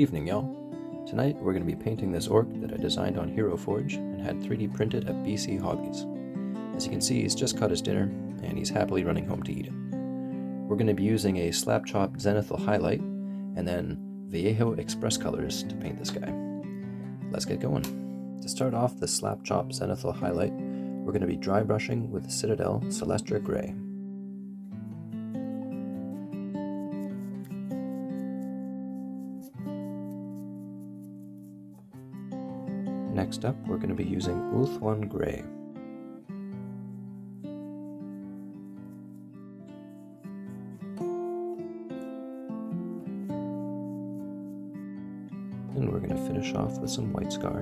Evening, y'all. Tonight we're going to be painting this orc that I designed on Hero Forge and had 3D printed at BC Hobbies. As you can see, he's just caught his dinner and he's happily running home to eat it. We're going to be using a slap chop Zenithal highlight and then Vallejo Xpress colors to paint this guy. Let's get going. To start off the slap chop Zenithal highlight, we're going to be dry brushing with the Citadel Celestra Gray. Next up, we're going to be using Ulthuan Gray. And we're going to finish off with some White Scar.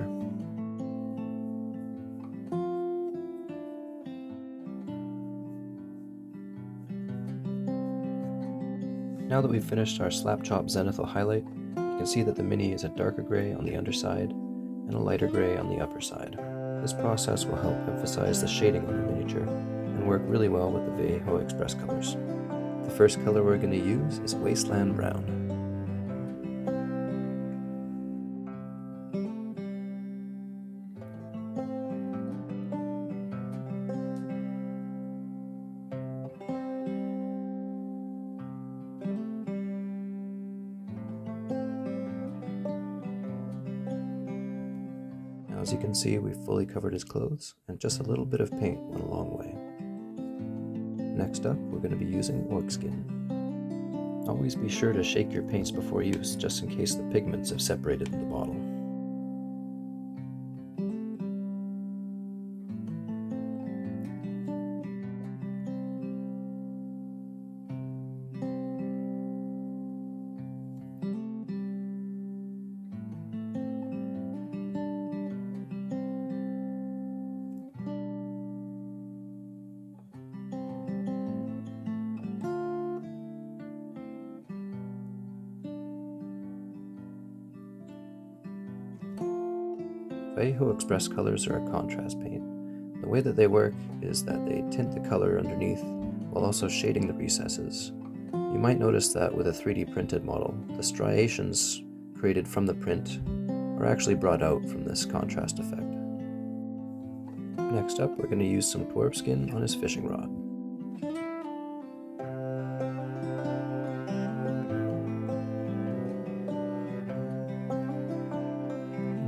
Now that we've finished our slap chop Zenithal highlight, you can see that the mini is a darker gray on the underside and a lighter gray on the upper side. This process will help emphasize the shading on the miniature and work really well with the Vallejo Xpress colors. The first color we're going to use is Wasteland Brown. As you can see, we've fully covered his clothes, and just a little bit of paint went a long way. Next up, we're going to be using orc skin. Always be sure to shake your paints before use, just in case the pigments have separated in the bottle. Vallejo Xpress colors are a contrast paint. The way that they work is that they tint the color underneath while also shading the recesses. You might notice that with a 3D printed model, the striations created from the print are actually brought out from this contrast effect. Next up, we're going to use some dwarf skin on his fishing rod.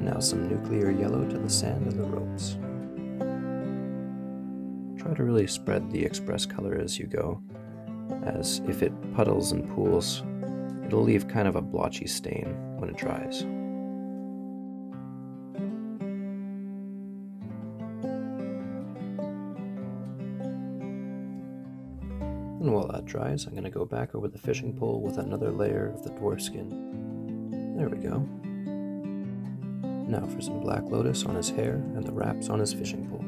Now some nuclear yellow to the sand and the ropes. Try to really spread the Xpress color as you go, as if it puddles and pools, it'll leave kind of a blotchy stain when it dries. And while that dries, I'm going to go back over the fishing pole with another layer of the dwarf skin. There we go. Now for some black lotus on his hair and the wraps on his fishing pole.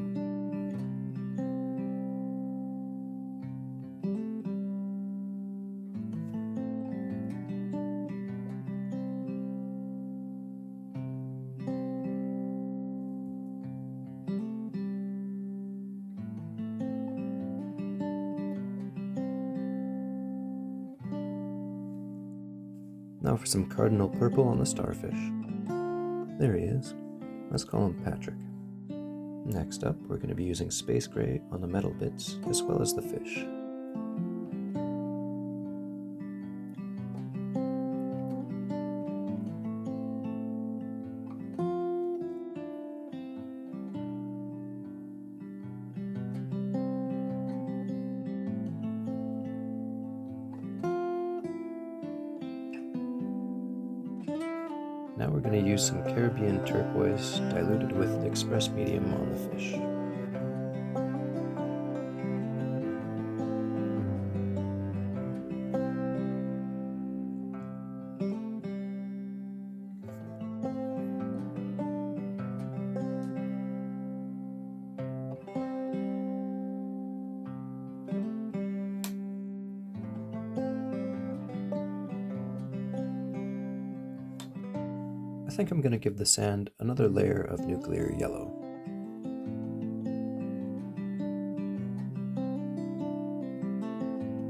Now for some cardinal purple on the starfish. There he is. Let's call him Patrick. Next up, we're going to be using space gray on the metal bits as well as the fish. Now we're going to use some Caribbean turquoise diluted with Xpress medium on the fish. I think I'm going to give the sand another layer of nuclear yellow.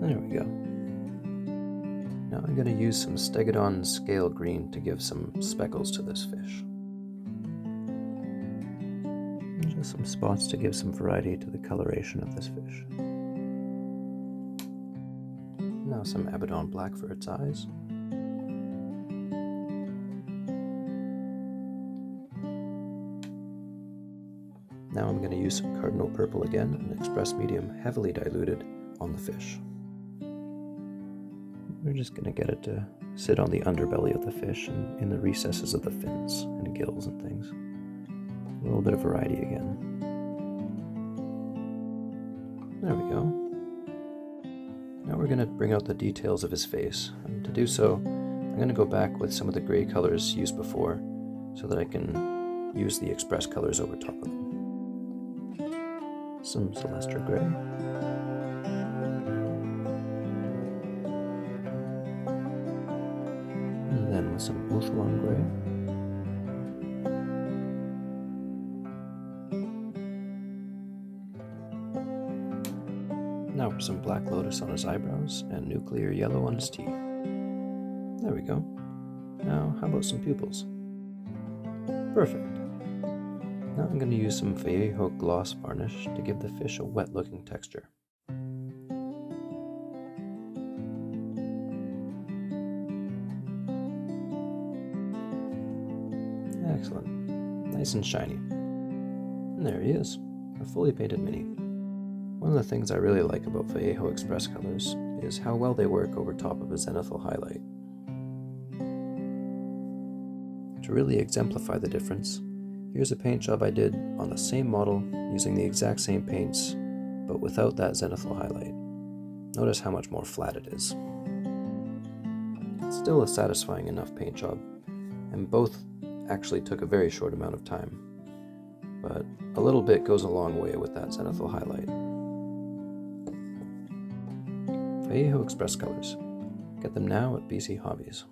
There we go. Now I'm going to use some Stegodon scale green to give some speckles to this fish. And just some spots to give some variety to the coloration of this fish. Now some Abaddon black for its eyes. Now I'm going to use some Cardinal purple again, an Xpress medium heavily diluted on the fish. We're just going to get it to sit on the underbelly of the fish and in the recesses of the fins and gills and things. A little bit of variety again. There we go. Now we're going to bring out the details of his face, and to do so, I'm going to go back with some of the gray colors used before so that I can use the Xpress colors over top of them. Some Celestra gray. And then with some Uthalon gray. Now for some Black Lotus on his eyebrows and Nuclear Yellow on his teeth. There we go. Now how about some pupils? Perfect. Now I'm going to use some Vallejo gloss varnish to give the fish a wet looking texture. Excellent. Nice and shiny. And there he is, a fully painted mini. One of the things I really like about Vallejo Xpress colors is how well they work over top of a Zenithal highlight. To really exemplify the difference, here's a paint job I did on the same model using the exact same paints, but without that Zenithal highlight. Notice how much more flat it is. It's still a satisfying enough paint job, and both actually took a very short amount of time, but a little bit goes a long way with that Zenithal highlight. Vallejo Xpress colors. Get them now at BC Hobbies.